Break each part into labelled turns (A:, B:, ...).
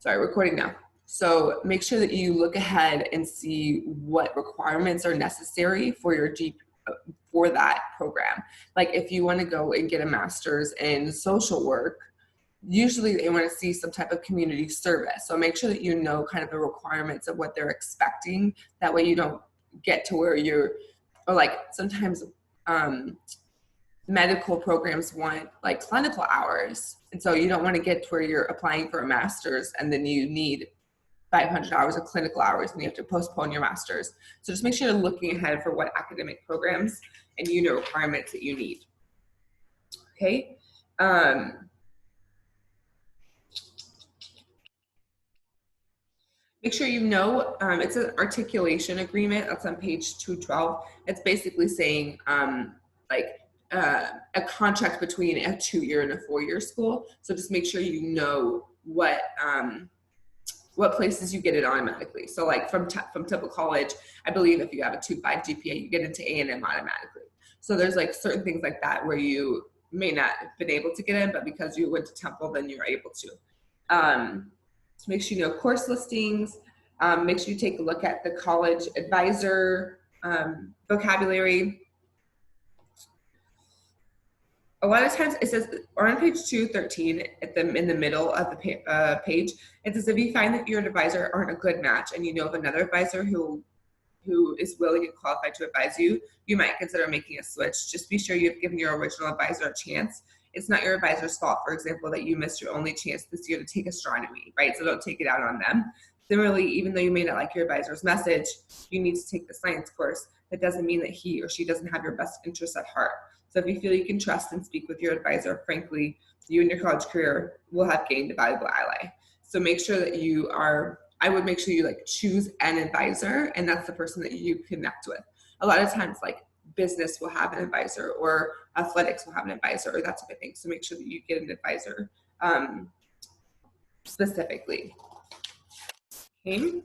A: Sorry, recording now. So make sure that you look ahead and see what requirements are necessary for your for that program. Like if you want to go and get a master's in social work, usually they want to see some type of community service. So make sure that you know kind of the requirements of what they're expecting. That way you don't get to where you're, or like sometimes medical programs want like clinical hours. And so you don't want to get to where you're applying for a master's and then you need 500 hours of clinical hours and you have to postpone your master's. So just make sure you're looking ahead for what academic programs and requirements that you need. Okay. Make sure you know, it's an articulation agreement. That's on page 212. It's basically saying a contract between a 2-year and a 4-year school. So just make sure you know what places you get it automatically. So like from Temple College, I believe if you have a 2.5 GPA, you get into A&M automatically. So there's like certain things like that where you may not have been able to get in, but because you went to Temple, then you're able to. So make sure you know course listings. Make sure you take a look at the college advisor vocabulary. A lot of times it says, or on page 213, in the middle of the page, it says if you find that your advisor aren't a good match and you know of another advisor who is willing and qualified to advise you, you might consider making a switch. Just be sure you've given your original advisor a chance. It's not your advisor's fault, for example, that you missed your only chance this year to take astronomy, right? So don't take it out on them. Similarly, even though you may not like your advisor's message, you need to take the science course. That doesn't mean that he or she doesn't have your best interests at heart. So if you feel you can trust and speak with your advisor, frankly, you and your college career will have gained a valuable ally. So make sure that I would make sure you like choose an advisor and that's the person that you connect with. A lot of times like business will have an advisor or athletics will have an advisor or that type of thing. So make sure that you get an advisor specifically. Okay.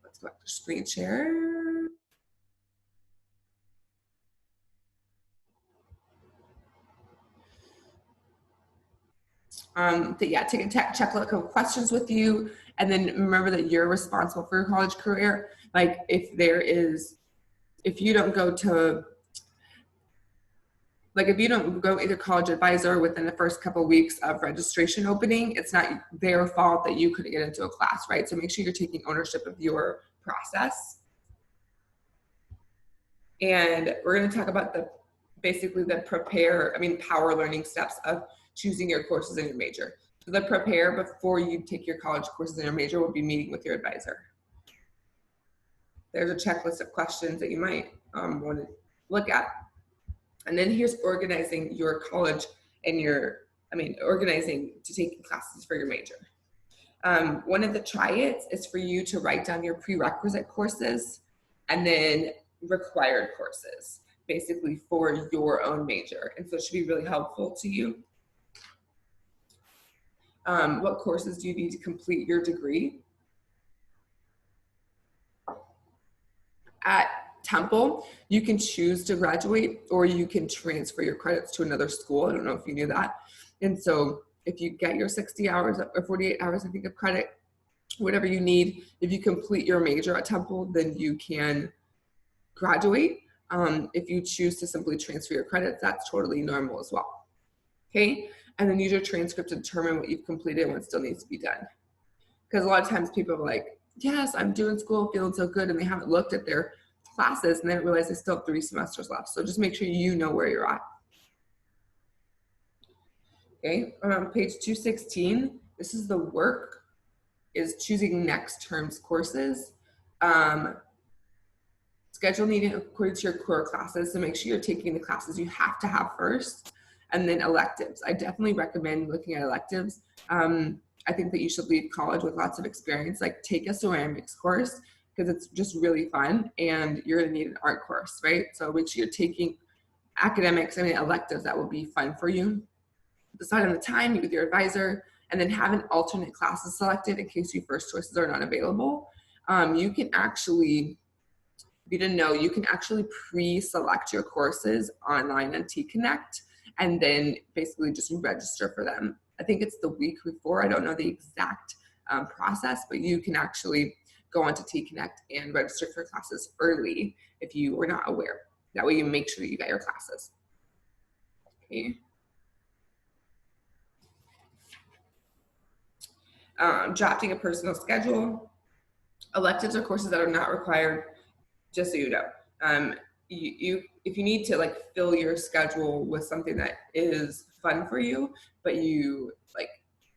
A: Let's go back to screen share. Take a checklist of questions with you, and then remember that you're responsible for your college career. Like if you don't go either college advisor within the first couple of weeks of registration opening, it's not their fault that you couldn't get into a class, right? So make sure you're taking ownership of your process. And we're going to talk about power learning steps of choosing your courses in your major. So the prepare before you take your college courses in your major would be meeting with your advisor. There's a checklist of questions that you might want to look at. And then here's organizing your college and organizing to take classes for your major. One of the try-its is for you to write down your prerequisite courses and then required courses, basically for your own major. And so it should be really helpful to you. What courses do you need to complete your degree? At Temple, you can choose to graduate or you can transfer your credits to another school. I don't know if you knew that. And so if you get your 60 hours or 48 hours, I think, of credit, whatever you need, if you complete your major at Temple, then you can graduate. If you choose to simply transfer your credits, that's totally normal as well. Okay, and then use your transcript to determine what you've completed and what still needs to be done. Because a lot of times people are like, yes, I'm doing school, feeling so good, and they haven't looked at their classes and they don't realize they still have 3 semesters left. So just make sure you know where you're at. Okay, page 216, this is the work, is choosing next term's courses. Schedule meeting according to your core classes, so make sure you're taking the classes you have to have first, and then electives. I definitely recommend looking at electives. I think that you should leave college with lots of experience, like take a ceramics course because it's just really fun and you're gonna need an art course, right? So make sure you're taking electives that will be fun for you. Decide on the time, meet with your advisor, and then have an alternate classes selected in case your first choices are not available. You can actually, if you didn't know, you can actually pre-select your courses online on T-Connect and then basically just register for them I think it's the week before. I don't know the exact process, but you can actually go onto T-Connect and register for classes early if you were not aware. That way you make sure that you get your classes. Okay. Drafting a personal schedule. Electives are courses that are not required, just so you know. If you need to like fill your schedule with something that is fun for you, but you like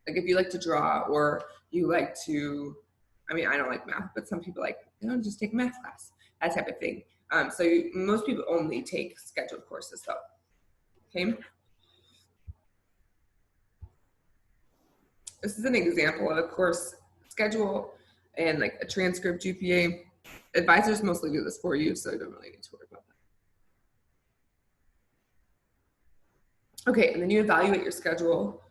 A: if you like to draw or you like to, I mean, I don't like math, but some people like, just take a math class, that type of thing. Most people only take scheduled courses though. Okay. This is an example of a course schedule and like a transcript GPA. Advisors mostly do this for you, so you don't really need to worry about that. Okay, and then you evaluate your schedule.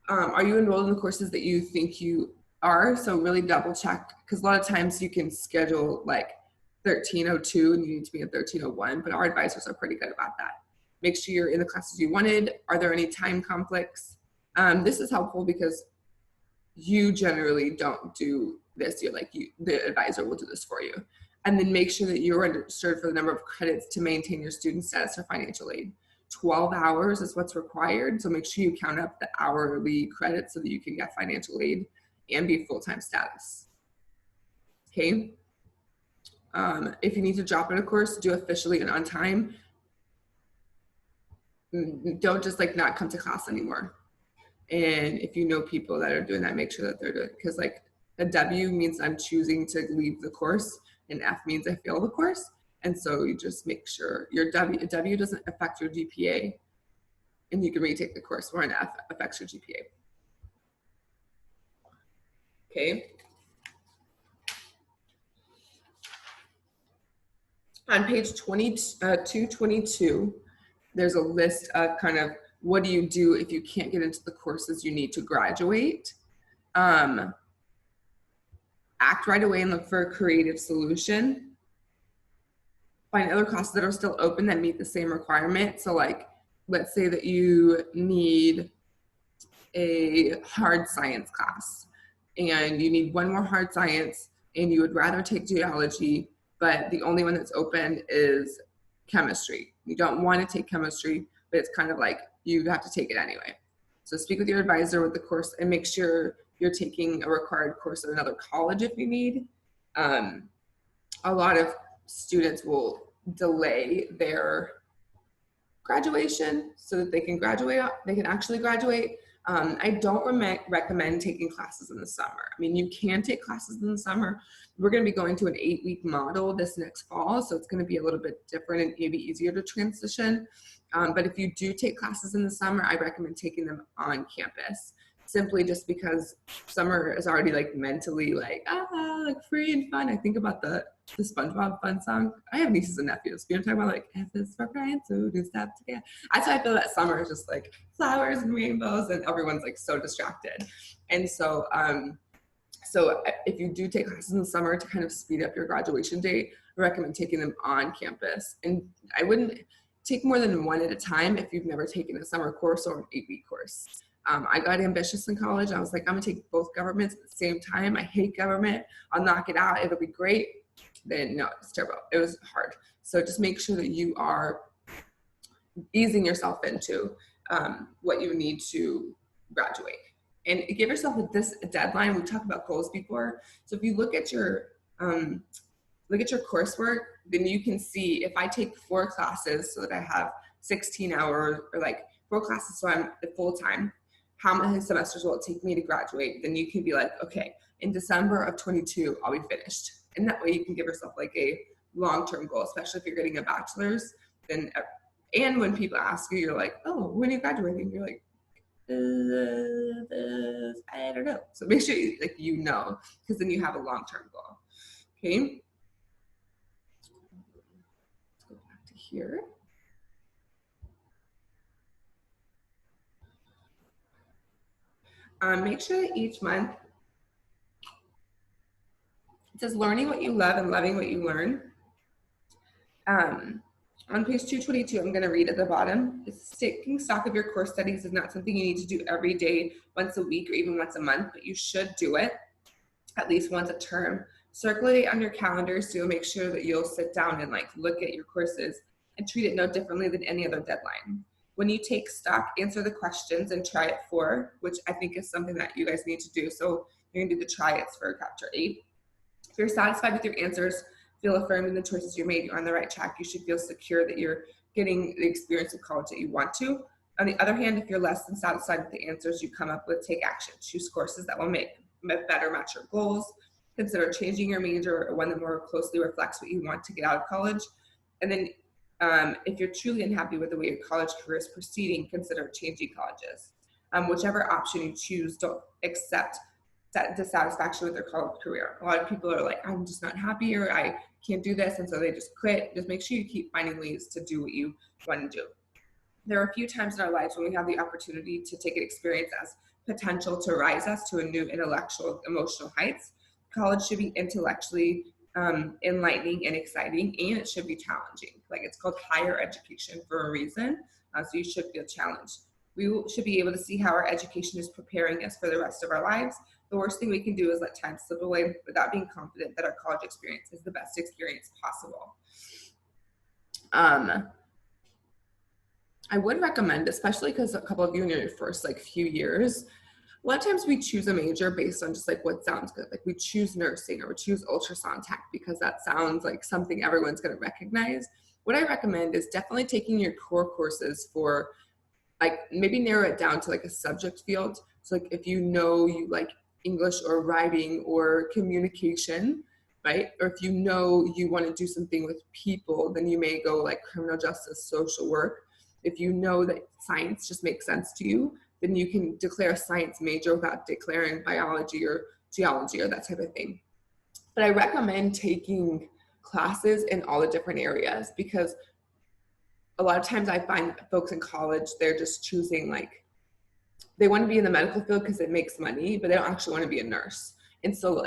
A: Are you enrolled in the courses that you think you are? So really double check, because a lot of times you can schedule like 1302 and you need to be in 1301, but our advisors are pretty good about that. Make sure you're in the classes you wanted. Are there any time conflicts? This is helpful because you generally don't do this. The advisor will do this for you. And then make sure that you're registered for the number of credits to maintain your student status for financial aid. 12 hours is what's required. So make sure you count up the hourly credits so that you can get financial aid and be full-time status. Okay. If you need to drop in a course, do officially and on time. Don't just like not come to class anymore. And if you know people that are doing that, make sure that they're doing it, because like a W means I'm choosing to leave the course, and F means I fail the course. And so you just make sure your W doesn't affect your GPA, and you can retake the course, where an F affects your GPA. Okay. On page 222, there's a list of kind of what do you do if you can't get into the courses you need to graduate. Act right away and look for a creative solution. Find other classes that are still open that meet the same requirement. So like, let's say that you need a hard science class and you need one more hard science and you would rather take geology, but the only one that's open is chemistry. You don't want to take chemistry, but it's kind of like you have to take it anyway. So speak with your advisor with the course and make sure you're taking a required course at another college if you need. A lot of students will delay their graduation so that they can graduate. They can actually graduate. I don't recommend taking classes in the summer. I mean, you can take classes in the summer. We're going to be going to an 8-week model this next fall, so it's going to be a little bit different and maybe easier to transition. But if you do take classes in the summer, I recommend taking them on campus, simply just because summer is already like mentally like free and fun. I think about the SpongeBob fun song. I have nieces and nephews. You know, talking about like F is for friends, so do stuff together. That's why I feel that summer is just like flowers and rainbows, and everyone's like so distracted. And so, so if you do take classes in the summer to kind of speed up your graduation date, I recommend taking them on campus. And I wouldn't take more than one at a time if you've never taken a summer course or an 8-week course. I got ambitious in college. I was like, I'm gonna take both governments at the same time. I hate government. I'll knock it out. It'll be great. Then no, it's terrible. It was hard. So just make sure that you are easing yourself into what you need to graduate, and give yourself a deadline. We talked about goals before. So if you look at your coursework, then you can see if I take 4 classes so that I have 16 hours, or like 4 classes so I'm full time, how many semesters will it take me to graduate? Then you can be like, okay, in December of 22, I'll be finished. And that way you can give yourself like a long-term goal, especially if you're getting a bachelor's. Then, and when people ask you, you're like, oh, when are you graduating? You're like, I don't know. So make sure you know, because then you have a long-term goal. Okay. Let's go back to here. Make sure that each month it says learning what you love and loving what you learn. On page 222, I'm going to read at the bottom. Taking stock of your course studies is not something you need to do every day, once a week, or even once a month, but you should do it at least once a term. Circulate on your calendar so you'll make sure that you'll sit down and like look at your courses and treat it no differently than any other deadline. When you take stock, answer the questions and try it for, which I think is something that you guys need to do. So you're gonna do the try it's for chapter 8. If you're satisfied with your answers, feel affirmed in the choices you made, you're on the right track. You should feel secure that you're getting the experience of college that you want to. On the other hand, if you're less than satisfied with the answers you come up with, take action. Choose courses that will better match your goals. Consider changing your major or one that more closely reflects what you want to get out of college. And then if you're truly unhappy with the way your college career is proceeding, consider changing colleges. Whichever option you choose, don't accept dissatisfaction with their college career. A lot of people are like, I'm just not happy, or I can't do this, and so they just quit. Just make sure you keep finding ways to do what you want to do. There are a few times in our lives when we have the opportunity to take an experience as potential to rise us to a new intellectual, emotional heights. College should be intellectually enlightening and exciting, and it should be challenging. Like, it's called higher education for a reason, so you should feel challenged. We should be able to see how our education is preparing us for the rest of our lives. The worst thing we can do is let time slip away without being confident that our college experience is the best experience possible. I would recommend, especially because a couple of you in your first few years, a lot of times we choose a major based on just what sounds good. Like, we choose nursing or we choose ultrasound tech because that sounds like something everyone's going to recognize. What I recommend is definitely taking your core courses for maybe narrow it down to a subject field. So if you know you like English or writing or communication, right? Or if you know you want to do something with people, then you may go criminal justice, social work. If you know that science just makes sense to you, then you can declare a science major without declaring biology or geology or that type of thing. But I recommend taking classes in all the different areas, because a lot of times I find folks in college, they're just choosing they want to be in the medical field because it makes money, but they don't actually want to be a nurse. And so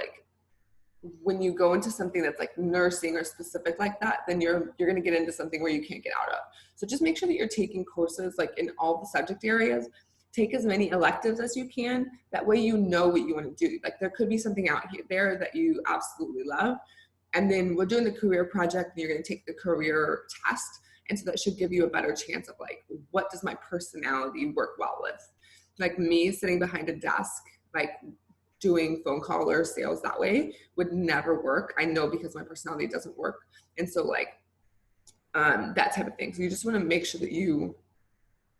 A: when you go into something that's nursing or specific like that, then you're going to get into something where you can't get out of. So just make sure that you're taking courses in all the subject areas. Take as many electives as you can. That way you know what you want to do. There could be something out there that you absolutely love. And then we're doing the career project, and you're going to take the career test. And so that should give you a better chance of what does my personality work well with? Me sitting behind a desk, doing phone call or sales that way would never work. I know, because my personality doesn't work. And so that type of thing. So you just want to make sure that you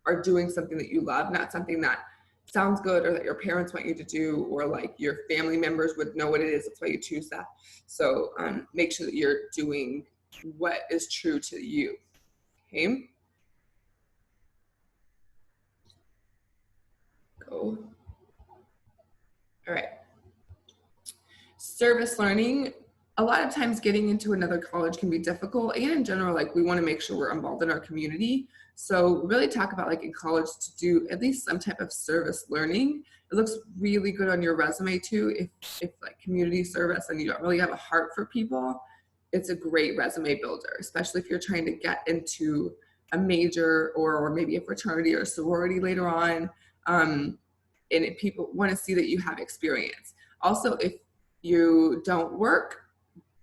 A: are doing something that you love, not something that sounds good or that your parents want you to do, or your family members would know what it is. That's why you choose that. So make sure that you're doing what is true to you. Okay. Go. All right. Service learning. A lot of times getting into another college can be difficult, and in general, we want to make sure we're involved in our community. So really talk about in college to do at least some type of service learning. It looks really good on your resume too. If community service and you don't really have a heart for people, it's a great resume builder, especially if you're trying to get into a major or maybe a fraternity or a sorority later on. And if people want to see that you have experience. Also, if you don't work,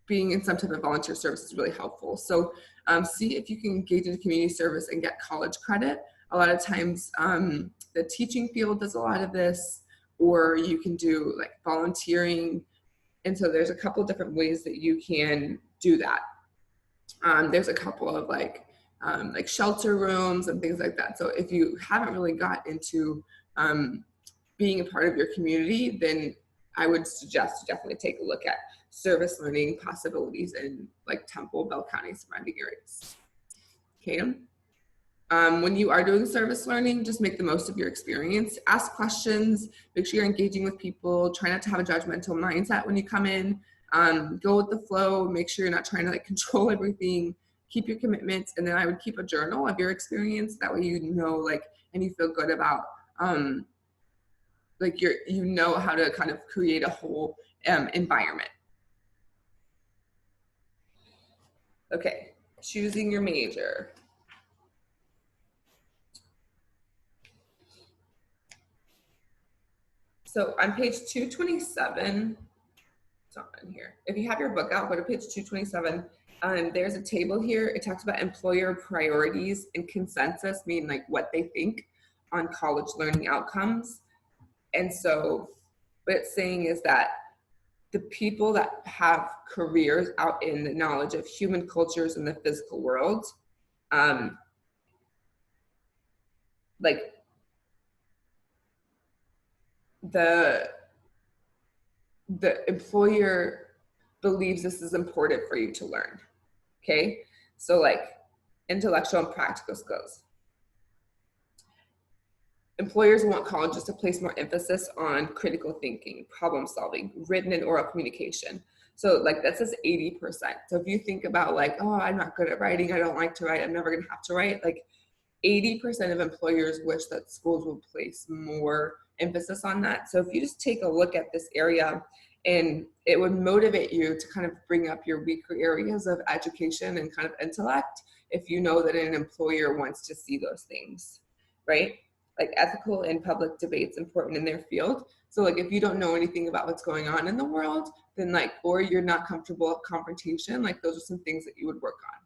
A: being in some type of volunteer service is really helpful. So see if you can engage in community service and get college credit. A lot of times the teaching field does a lot of this, or you can do volunteering. And so there's a couple different ways that you can do that. There's a couple of shelter rooms and things like that. So if you haven't really got into being a part of your community, then I would suggest to definitely take a look at service learning possibilities in Temple, Bell County, surrounding areas. Okay. When you are doing service learning, just make the most of your experience. Ask questions, make sure you're engaging with people, try not to have a judgmental mindset when you come in. Go with the flow, make sure you're not trying to control everything, keep your commitments, and then I would keep a journal of your experience. That way you know and you feel good about you know how to kind of create a whole environment. Okay, choosing your major. So on page 227, it's not in here. If you have your book out, go to page 227. There's a table here. It talks about employer priorities and consensus, meaning like what they think on college learning outcomes. And so what it's saying is that the people that have careers out in the knowledge of human cultures in the physical world, like the employer believes this is important for you to learn. Okay, so like intellectual and practical skills. Employers want colleges to place more emphasis on critical thinking, problem solving, written and oral communication. So like that says 80%. So if you think about like, oh, I'm not good at writing, I don't like to write, I'm never gonna have to write, like 80% of employers wish that schools would place more emphasis on that. So if you just take a look at this area, and it would motivate you to kind of bring up your weaker areas of education and kind of intellect if you know that an employer wants to see those things, right? Like ethical and public debate's important in their field. So like if you don't know anything about what's going on in the world, then like, or you're not comfortable with confrontation, like those are some things that you would work on.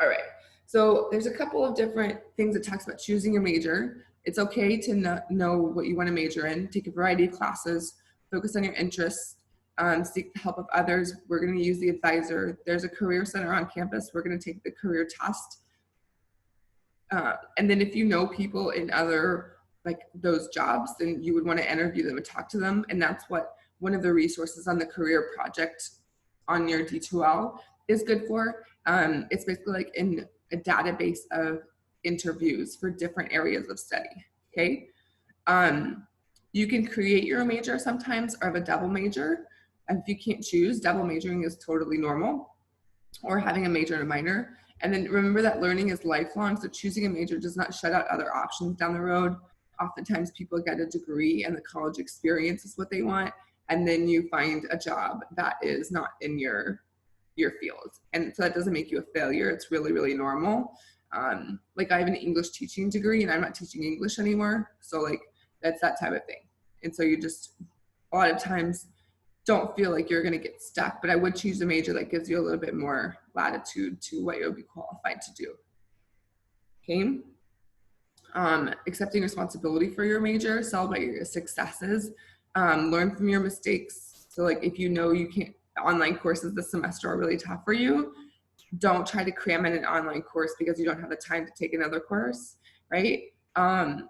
A: All right, so there's a couple of different things that talks about choosing your major. It's okay to not know what you want to major in, take a variety of classes, focus on your interests, seek the help of others. We're going to use the advisor. There's a career center on campus. We're going to take the career test. And then if you know people in other, like those jobs, then you would want to interview them and talk to them. And that's what one of the resources on the career project on your D2L is good for. It's basically like in a database of interviews for different areas of study, okay? You can create your major sometimes or have a double major. If you can't choose, double majoring is totally normal, or having a major and a minor. And then remember that learning is lifelong, so choosing a major does not shut out other options down the road. Oftentimes people get a degree and the college experience is what they want, and then you find a job that is not in your field. And so that doesn't make you a failure. It's really, really normal. Like I have an English teaching degree and I'm not teaching English anymore. So like that's that type of thing. And so you just, a lot of times, don't feel like you're going to get stuck, but I would choose a major that gives you a little bit more latitude to what you'll be qualified to do. Okay. Accepting responsibility for your major, celebrate your successes, learn from your mistakes. So like if you know you can't, online courses this semester are really tough for you, don't try to cram in an online course because you don't have the time to take another course, right?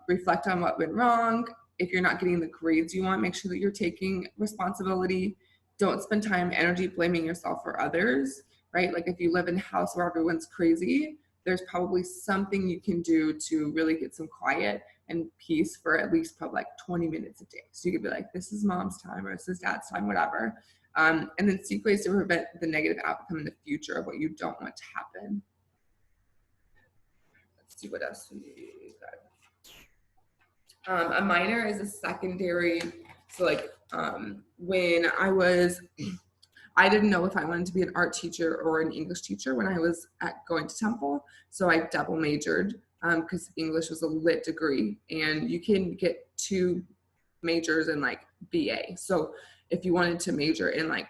A: Reflect on what went wrong. If you're not getting the grades you want, make sure that you're taking responsibility. Don't spend time, energy blaming yourself for others, right? Like if you live in a house where everyone's crazy, there's probably something you can do to really get some quiet and peace for at least probably like 20 minutes a day. So you could be like, this is mom's time or this is dad's time, whatever. And then seek ways to prevent the negative outcome in the future of what you don't want to happen. Let's see what else we got. A minor is a secondary. So like when I didn't know if I wanted to be an art teacher or an English teacher when I was going to Temple. So I double majored because English was a lit degree and you can get 2 majors in like BA. So if you wanted to major in like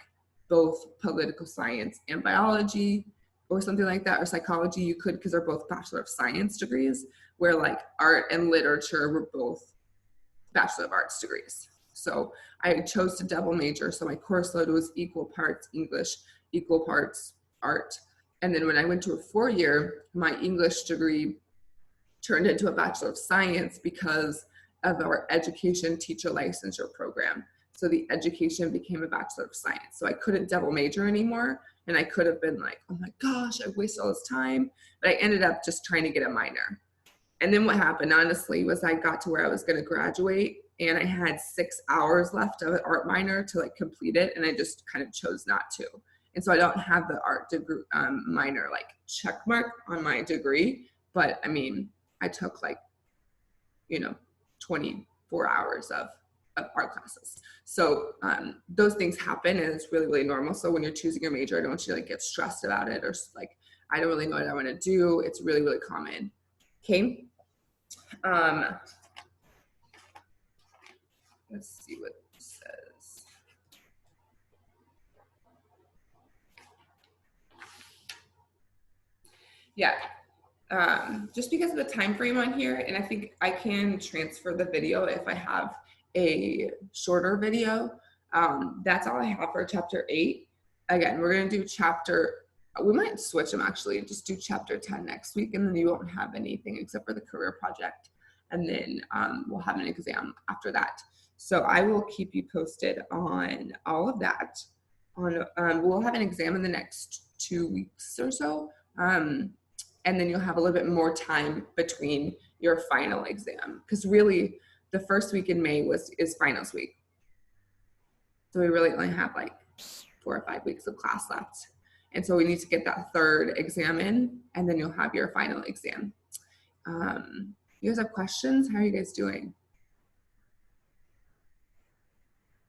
A: both political science and biology or something like that, or psychology, you could, because they're both Bachelor of Science degrees, where like art and literature were both Bachelor of Arts degrees. So I chose to double major. So my course load was equal parts English, equal parts art. And then when I went to a 4-year, my English degree turned into a Bachelor of Science because of our education teacher licensure program. So the education became a Bachelor of Science. So I couldn't double major anymore. And I could have been like, oh my gosh, I wasted all this time. But I ended up just trying to get a minor. And then what happened, honestly, was I got to where I was going to graduate and I had 6 hours left of an art minor to like complete it. And I just kind of chose not to. And so I don't have the art degree, minor like check mark on my degree. But I mean, I took like, 24 hours of of art classes. So those things happen, and it's really, really normal. So when you're choosing your major, I don't want you to like get stressed about it or like, I don't really know what I want to do. It's really, really common. Okay. Let's see what it says. Yeah. Just because of the time frame on here, and I think I can transfer the video if I have a shorter video. That's all I have for chapter 8. Again, we're going to do we might switch them actually and just do chapter 10 next week, and then you won't have anything except for the career project, and then we'll have an exam after that. So I will keep you posted on all of that. We'll have an exam in the next 2 weeks or so. And then you'll have a little bit more time between your final exam, because really the first week in May is finals week. So we really only have like 4 or 5 weeks of class left. And so we need to get that third exam in, and then you'll have your final exam. You guys have questions? How are you guys doing?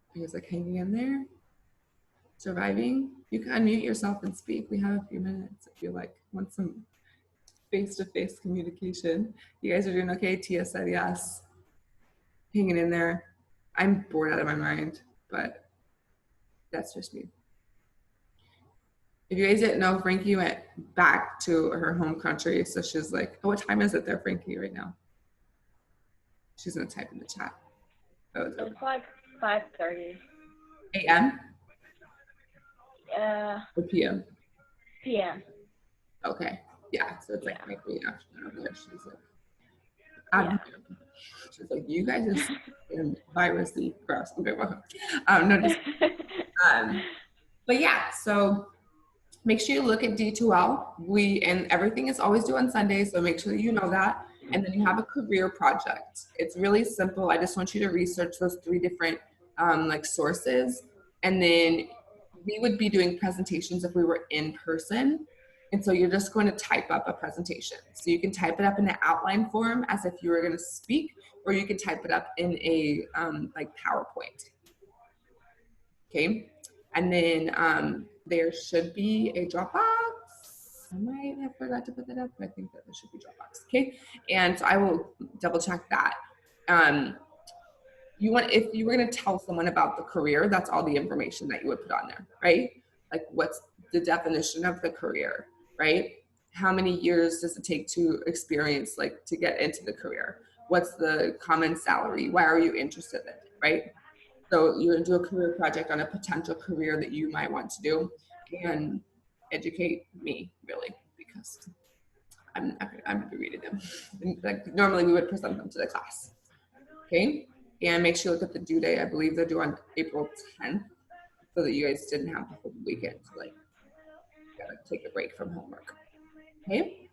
A: Are you guys like hanging in there? Surviving? You can unmute yourself and speak. We have a few minutes if you like want some face-to-face communication. You guys are doing okay? Tia said yes. Hanging in there. I'm bored out of my mind, but that's just me. If you guys didn't know, Frankie went back to her home country. So she's like, oh, what time is it there, Frankie, right now? She's gonna type in the chat. Oh,
B: it's like 5:30
A: a.m. Or p.m.
B: p.m.
A: Okay. Yeah, so it's like my afternoon over there. She's like, she's like, you guys are virusy gross. Okay, well, no, just, but yeah, so make sure you look at D2L. And everything is always due on Sundays, so make sure that you know that. And then you have a career project. It's really simple. I just want you to research those 3 different like sources, and then we would be doing presentations if we were in person. And so you're just going to type up a presentation. So you can type it up in an outline form as if you were going to speak, or you can type it up in a like PowerPoint. Okay. And then there should be a Dropbox. I might have forgot to put that up, but I think that there should be Dropbox. Okay. And so I will double check that. If you were going to tell someone about the career, that's all the information that you would put on there, right? Like, what's the definition of the career, right? How many years does it take to experience, like, to get into the career? What's the common salary? Why are you interested in it, right? So you're going to do a career project on a potential career that you might want to do, and educate me, really, because I'm going to be reading them. Like, normally we would present them to the class, okay? And make sure you look at the due date. I believe they're due on April 10th, so that you guys didn't have the whole weekend to like gotta take a break from homework. Okay?